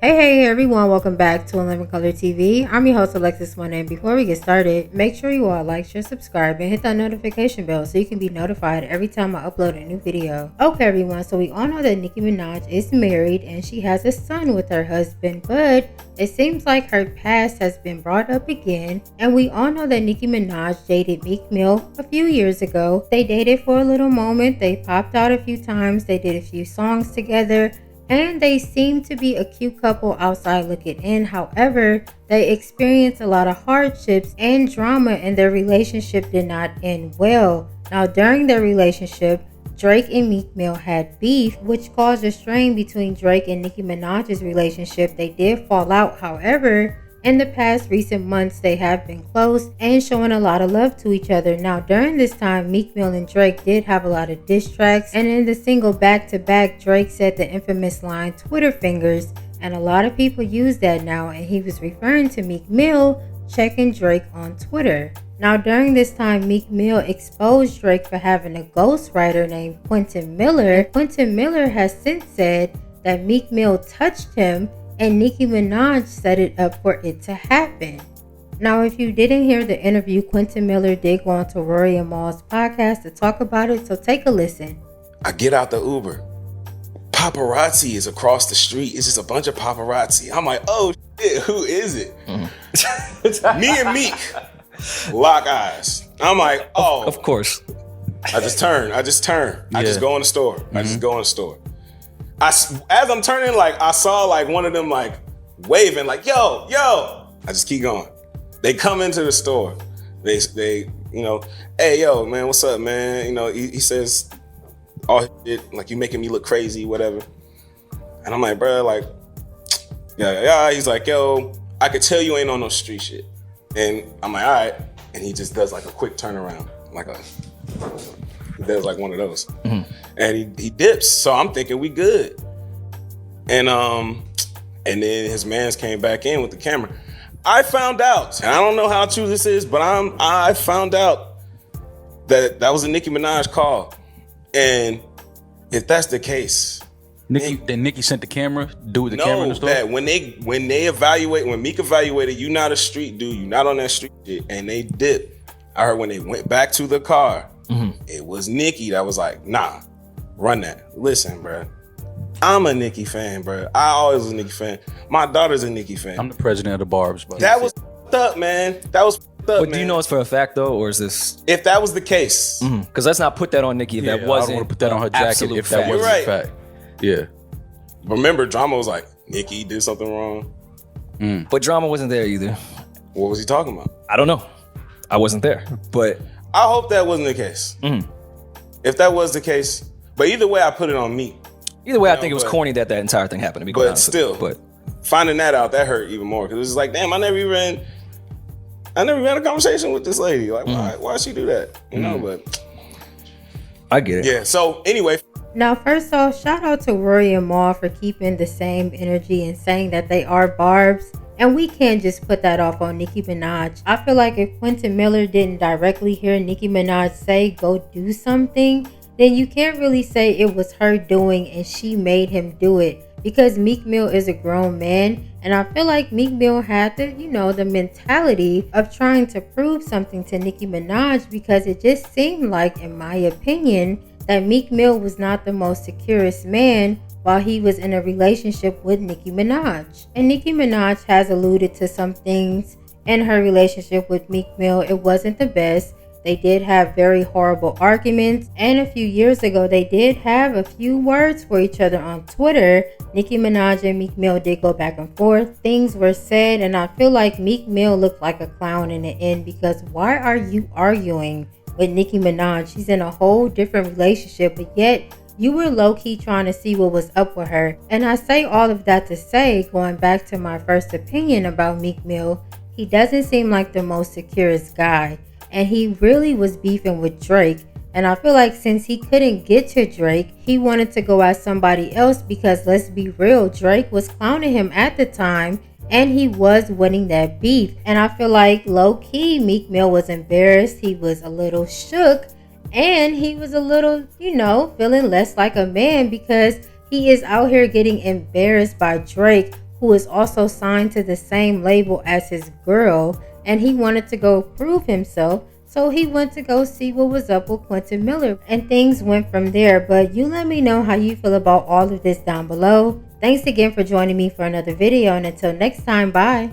Hey everyone, welcome back to 11 Color TV. I'm your host Alexis One, and before we get started, make sure you all like, share, subscribe, and hit that notification bell so you can be notified every time I upload a new video. Okay everyone, so we all know that Nicki Minaj is married and she has a son with her husband, but it seems like her past has been brought up again, and we all know that Nicki Minaj dated Meek Mill a few years ago. They dated for a little moment, they popped out a few times, they did a few songs together, and they seem to be a cute couple outside looking in. However, they experienced a lot of hardships and drama, and their relationship did not end well. Now, during their relationship, Drake and Meek Mill had beef, which caused a strain between Drake and Nicki Minaj's relationship. They did fall out, however, in the past recent months, they have been close and showing a lot of love to each other. Now, during this time, Meek Mill and Drake did have a lot of diss tracks. And in the single Back to Back, Drake said the infamous line, Twitter fingers. And a lot of people use that now. And he was referring to Meek Mill checking Drake on Twitter. Now, during this time, Meek Mill exposed Drake for having a ghostwriter named Quentin Miller. Quentin Miller has since said that Meek Mill touched him, and Nicki Minaj set it up for it to happen. Now, if you didn't hear the interview, Quentin Miller did go on to Rory and Mal's podcast to talk about it, so take a listen. I get out the Uber. Paparazzi is across the street. It's just a bunch of paparazzi. I'm like, oh shit, who is it? Me and Meek lock eyes. I'm like, oh. Of course. I just turn. I just go in the store. I just go in the store. As I'm turning, like, I saw like one of them like waving, like, yo. I just keep going. They come into the store. They, hey, yo, man, what's up, man? You know, he says, oh, shit, like, you making me look crazy, whatever. And I'm like, bro, like, yeah. He's like, yo, I could tell you ain't on no street shit. And I'm like, all right. And he just does like a quick turnaround, he does like one of those. Mm-hmm. And he dips. So I'm thinking we good. And then his mans came back in with the camera. I found out, and I don't know how true this is, but I found out that was a Nicki Minaj call. And if that's the case, Nicki sent the camera, dude, the camera in the store? That when Meek evaluated, you not a street dude, you not on that street shit, and they dipped. I heard when they went back to the car, it was Nicki that was like, nah, run that. Listen, bro, I'm a Nicki fan, bro. I always was a Nicki fan. My daughter's a Nicki fan. I'm the president of the Barbs, bro. That was up, man. That was up, But man. do you know it's for a fact, though, or is this... If that was the case. Because let's not put that on Nicki if that wasn't... I don't want to put that on her jacket if that wasn't a fact. Yeah. Remember, Drama was like, Nicki did something wrong. But Drama wasn't there either. What was he talking about? I don't know. I wasn't there. But... I hope that wasn't the case. If that was the case, but either way, I put it on me. Either way, I think it was corny that entire thing happened, to be quite honest with you. But finding that out, that hurt even more, because it was like, damn, I never even had a conversation with this lady. Like, why'd she do that? You know, but I get it. Yeah. So anyway. Now, first off, shout out to Rory and Mal for keeping the same energy and saying that they are Barbs. And we can't just put that off on Nicki Minaj. I feel like if Quentin Miller didn't directly hear Nicki Minaj say, go do something, then you can't really say it was her doing and she made him do it. Because Meek Mill is a grown man. And I feel like Meek Mill had the mentality of trying to prove something to Nicki Minaj, because it just seemed like, in my opinion, that Meek Mill was not the most securest man while he was in a relationship with Nicki Minaj. And Nicki Minaj has alluded to some things in her relationship with Meek Mill. It wasn't the best. They did have very horrible arguments. And a few years ago, they did have a few words for each other on Twitter. Nicki Minaj and Meek Mill did go back and forth. Things were said, and I feel like Meek Mill looked like a clown in the end, because why are you arguing with Nicki Minaj? She's in a whole different relationship, but yet you were low-key trying to see what was up with her. And I say all of that to say, going back to my first opinion about Meek Mill, he doesn't seem like the most securest guy. And he really was beefing with Drake. And I feel like since he couldn't get to Drake, he wanted to go at somebody else, because let's be real, Drake was clowning him at the time and he was winning that beef. And I feel like low-key Meek Mill was embarrassed. He was a little shook. And he was a little, feeling less like a man, because he is out here getting embarrassed by Drake who is also signed to the same label as his girl, and he wanted to go prove himself. So he went to go see what was up with Quentin Miller, and things went from there. But you let me know how you feel about all of this down below. Thanks again for joining me for another video, and until next time, bye.